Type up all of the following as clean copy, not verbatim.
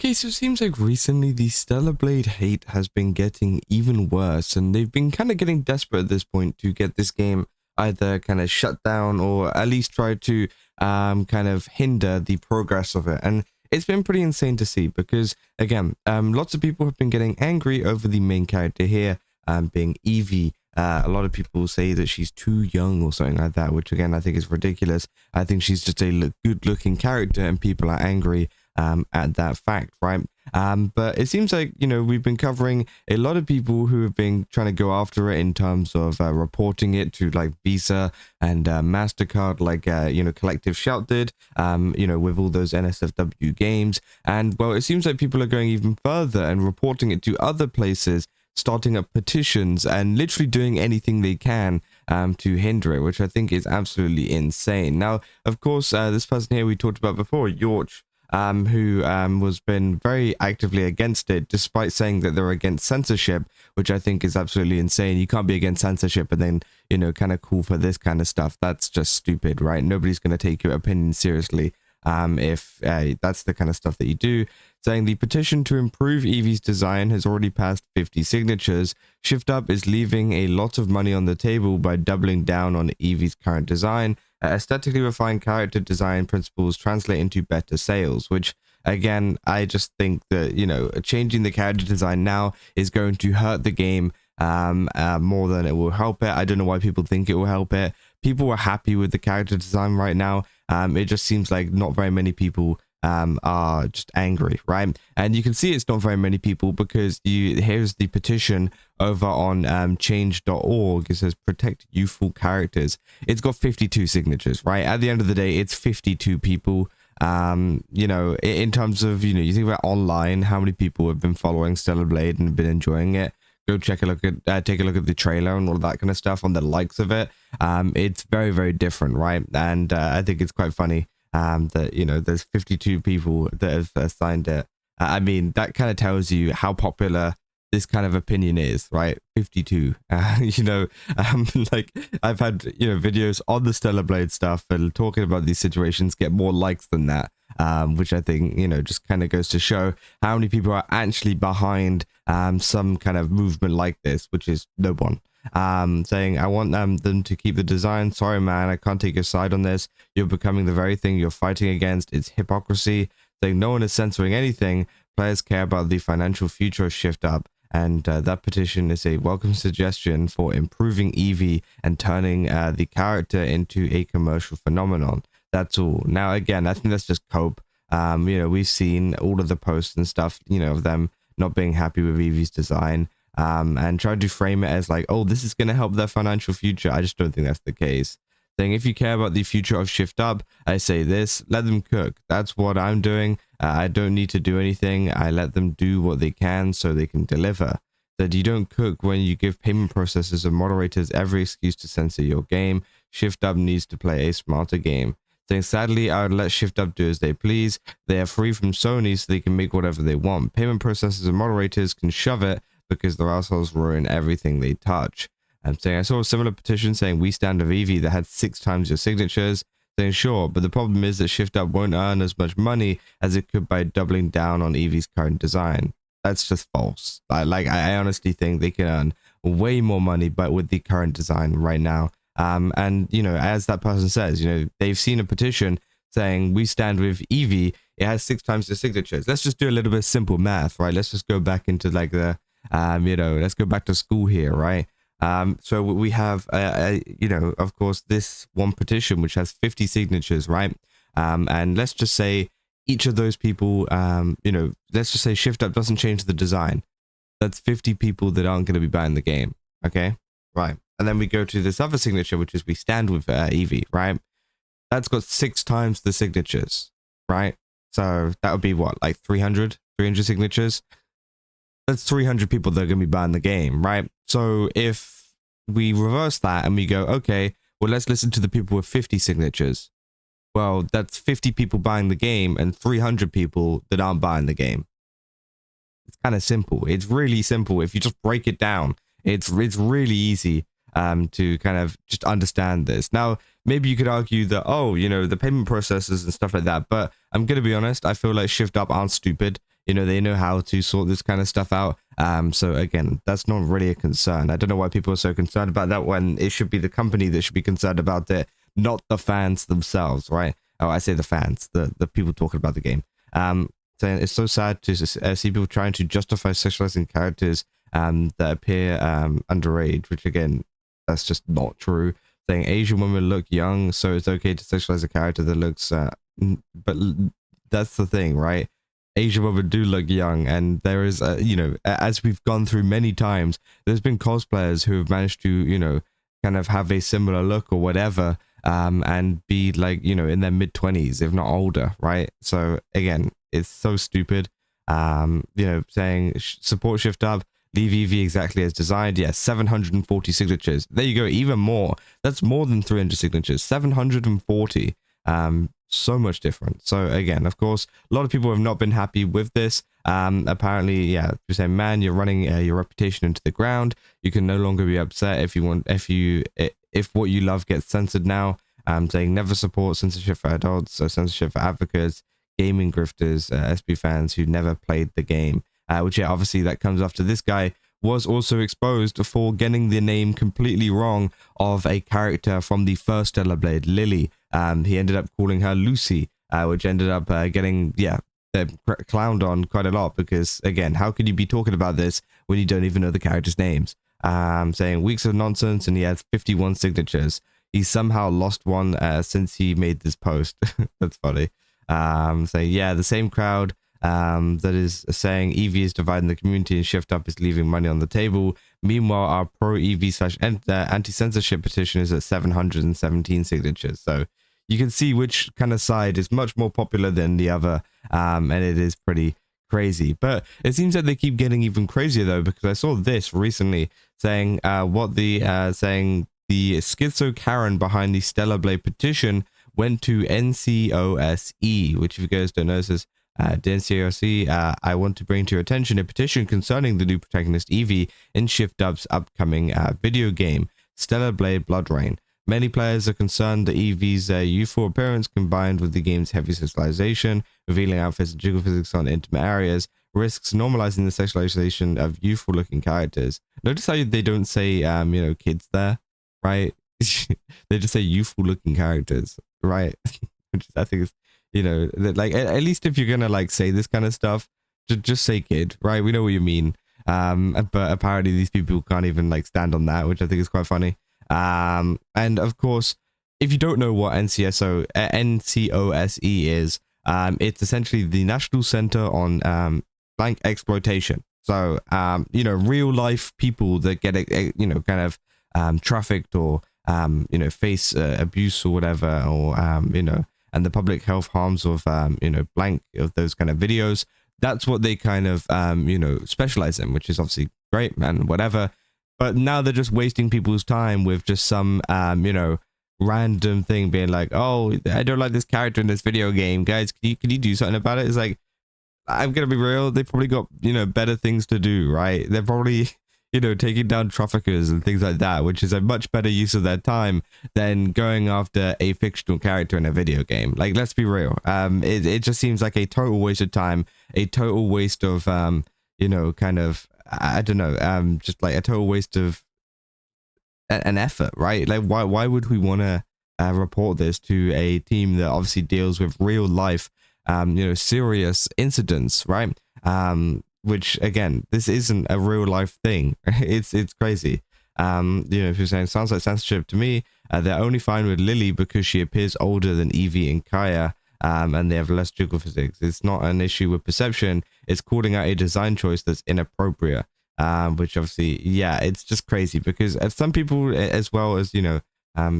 Okay, so it seems like recently the Stellar Blade hate has been getting even worse, and they've been kind of getting desperate at this point to get this game either kind of shut down or at least try to kind of hinder the progress of it. And it's been pretty insane to see because, again, lots of people have been getting angry over the main character here, being Evie. A lot of people say that she's too young or something like that, which again I think is ridiculous. I think she's just a good-looking character, and people are angry at that fact, right? But it seems like, you know, we've been covering a lot of people who have been trying to go after it in terms of reporting it to like Visa and MasterCard, like, you know, Collective Shout did, you know, with all those NSFW games. And well, it seems like people are going even further and reporting it to other places, starting up petitions and literally doing anything they can to hinder it, which I think is absolutely insane. Now, of course, this person here we talked about before, Yorch, who was been very actively against it, despite saying that they're against censorship, which I think is absolutely insane. You can't be against censorship and then, you know, kind of cool for this kind of stuff. That's just stupid, right? Nobody's going to take your opinion seriously if that's the kind of stuff that you do. Saying the petition to improve Evie's design has already passed 50 signatures. Shift Up is leaving a lot of money on the table by doubling down on Evie's current design. Aesthetically refined character design principles translate into better sales, which again, I just think that, you know, changing the character design now is going to hurt the game more than it will help it. I don't know why people think it will help it. People are happy with the character design right now. It just seems like not very many people are just angry, right? And you can see it's not very many people because here's the petition over on change.org. It says protect youthful characters. It's got 52 signatures, right? At the end of the day, it's 52 people. You know, in terms of, you know, you think about online, how many people have been following Stellar Blade and been enjoying it. Go take a look at the trailer and all that kind of stuff on the likes of it. It's very, very different, right? And I think it's quite funny that, you know, there's 52 people that have signed it. I mean, that kind of tells you how popular this kind of opinion is, right? 52. You know, like I've had, you know, videos on the Stellar Blade stuff and talking about these situations get more likes than that, which I think, you know, just kind of goes to show how many people are actually behind some kind of movement like this, which is no one. Saying, I want them to keep the design. Sorry, man, I can't take your side on this. You're becoming the very thing you're fighting against. It's hypocrisy. Saying no one is censoring anything. Players care about the financial future of Shift Up. And that petition is a welcome suggestion for improving Evie and turning the character into a commercial phenomenon. That's all. Now, again, I think that's just cope. You know, we've seen all of the posts and stuff, you know, of them not being happy with Evie's design. And try to frame it as like, oh, this is going to help their financial future. I just don't think that's the case. Saying, if you care about the future of Shift Up, I say this, let them cook. That's what I'm doing. I don't need to do anything. I let them do what they can so they can deliver. That you don't cook when you give payment processors and moderators every excuse to censor your game. Shift Up needs to play a smarter game. Saying, sadly, I would let Shift Up do as they please. They are free from Sony, so they can make whatever they want. Payment processors and moderators can shove it, because their assholes ruin everything they touch. I'm saying, I saw a similar petition saying we stand with Evie that had 6 times your signatures. Saying, sure, but the problem is that Shift Up won't earn as much money as it could by doubling down on Evie's current design. That's just false. I honestly think they can earn way more money, but with the current design right now. And, you know, as that person says, you know, they've seen a petition saying we stand with Evie. It has 6 times the signatures. Let's just do a little bit of simple math, right? Let's just go back into like the you know, let's go back to school here, right? So we have, you know, of course, this one petition, which has 50 signatures, right? And let's just say each of those people, you know, let's just say Shift Up doesn't change the design. That's 50 people that aren't going to be buying the game, okay? Right. And then we go to this other signature, which is we stand with Evie, right? That's got 6 times the signatures, right? So that would be what, like 300 signatures? That's 300 people that are going to be buying the game, right? So if we reverse that and we go, okay, well, let's listen to the people with 50 signatures. Well, that's 50 people buying the game and 300 people that aren't buying the game. It's kind of simple. It's really simple. If you just break it down, it's really easy to kind of just understand this. Now, maybe you could argue that, oh, you know, the payment processors and stuff like that, but I'm going to be honest, I feel like Shift Up aren't stupid. you know, they know how to sort this kind of stuff out. So again, that's not really a concern. I don't know why people are so concerned about that when it should be the company that should be concerned about it, not the fans themselves, right? Oh, I say the fans, the people talking about the game. Saying it's so sad to see people trying to justify sexualizing characters that appear underage, which again, that's just not true. Saying Asian women look young, so it's okay to sexualize a character that looks but that's the thing, right? Asian women do look young, and there is you know, as we've gone through many times, there's been cosplayers who have managed to, you know, kind of have a similar look or whatever, and be like, you know, in their mid-20s if not older, right? So again, it's so stupid. You know, saying support shift up, leave Evie exactly as designed. Yeah, 740 signatures. There you go, even more. That's more than 300 signatures. 740. So much different. So again, of course, a lot of people have not been happy with this. Apparently, yeah, you're saying, man, you're running your reputation into the ground. You can no longer be upset if what you love gets censored now. Saying never support censorship for adults or censorship for advocates, gaming grifters, SB fans who never played the game. Which, yeah, obviously that comes after this guy was also exposed for getting the name completely wrong of a character from the first Stellar Blade, Lily. He ended up calling her Lucy, which ended up getting, yeah, clowned on quite a lot, because again, how could you be talking about this when you don't even know the characters' names? Saying weeks of nonsense, and he has 51 signatures. He somehow lost one since he made this post. That's funny. Saying, yeah, the same crowd that is saying Evie is dividing the community and Shift Up is leaving money on the table. Meanwhile, our pro Evie / anti-censorship petition is at 717 signatures. So you can see which kind of side is much more popular than the other, and it is pretty crazy. But it seems that they keep getting even crazier though, because I saw this recently saying saying the schizo Karen behind the Stellar Blade petition went to NCOSE, which if you guys don't know, says the NCOSE, I want to bring to your attention a petition concerning the new protagonist Evie in Shift Up's upcoming video game, Stellar Blade Bloodrain. Many players are concerned that Evie's youthful appearance combined with the game's heavy sexualization, revealing outfits and jiggle physics on intimate areas, risks normalizing the sexualization of youthful-looking characters. Notice how they don't say, you know, kids there, right? They just say youthful-looking characters, right? Which I think is, you know, like at least if you're gonna like say this kind of stuff, just say kid, right? We know what you mean. But apparently these people can't even like stand on that, which I think is quite funny. And of course, if you don't know what NCOSE is, it's essentially the National Center on blank exploitation. So you know, real life people that get you know, kind of trafficked or you know, face abuse or whatever, or you know, and the public health harms of you know, blank of those kind of videos. That's what they kind of you know, specialize in, which is obviously great, man, whatever. But now they're just wasting people's time with just some you know, random thing being like, oh, I don't like this character in this video game, guys, can you do something about it? It's like, I'm gonna be real, they probably got, you know, better things to do, right? They're probably, you know, taking down traffickers and things like that, which is a much better use of their time than going after a fictional character in a video game. Like, let's be real. It just seems like a total waste of time, a total waste of you know, kind of, I don't know, just like a total waste of an effort, right? Like, why would we want to report this to a team that obviously deals with real life you know, serious incidents, right? Which again, this isn't a real life thing. It's crazy. You know, if you're saying sounds like censorship to me, they're only fine with Lily because she appears older than Evie and Kaya, and they have less jiggle physics. It's not an issue with perception. It's calling out a design choice that's inappropriate. Which obviously, yeah, it's just crazy because some people, as well as, you know,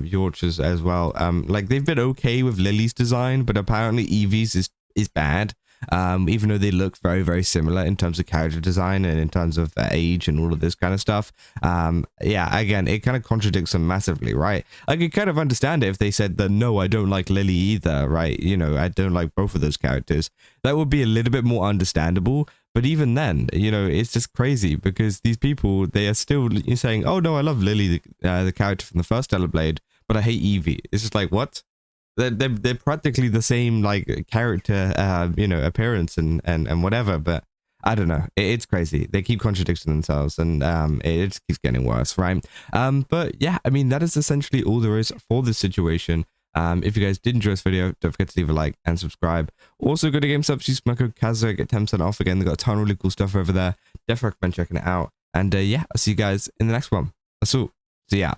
Yorch's as well, like they've been okay with Lily's design, but apparently Evie's is bad. Even though they look very, very similar in terms of character design and in terms of age and all of this kind of stuff. Yeah, again, it kind of contradicts them massively, right? I could kind of understand it if they said that, no, I don't like Lily either, right? You know, I don't like both of those characters. That would be a little bit more understandable. But even then, you know, it's just crazy because these people, they are still saying, oh, no, I love Lily, the character from the first Stellar Blade, but I hate Evie. It's just like, what? they're practically the same like character, you know, appearance and whatever. But I don't know. It's crazy. They keep contradicting themselves, and it just keeps getting worse, right? But yeah, I mean, that is essentially all there is for this situation. If you guys did enjoy this video, don't forget to leave a like and subscribe. Also, go to GameStop, use my code Kazza, get 10% off again. They got a ton of really cool stuff over there. Definitely recommend checking it out. And yeah, I'll see you guys in the next one. That's all. See ya.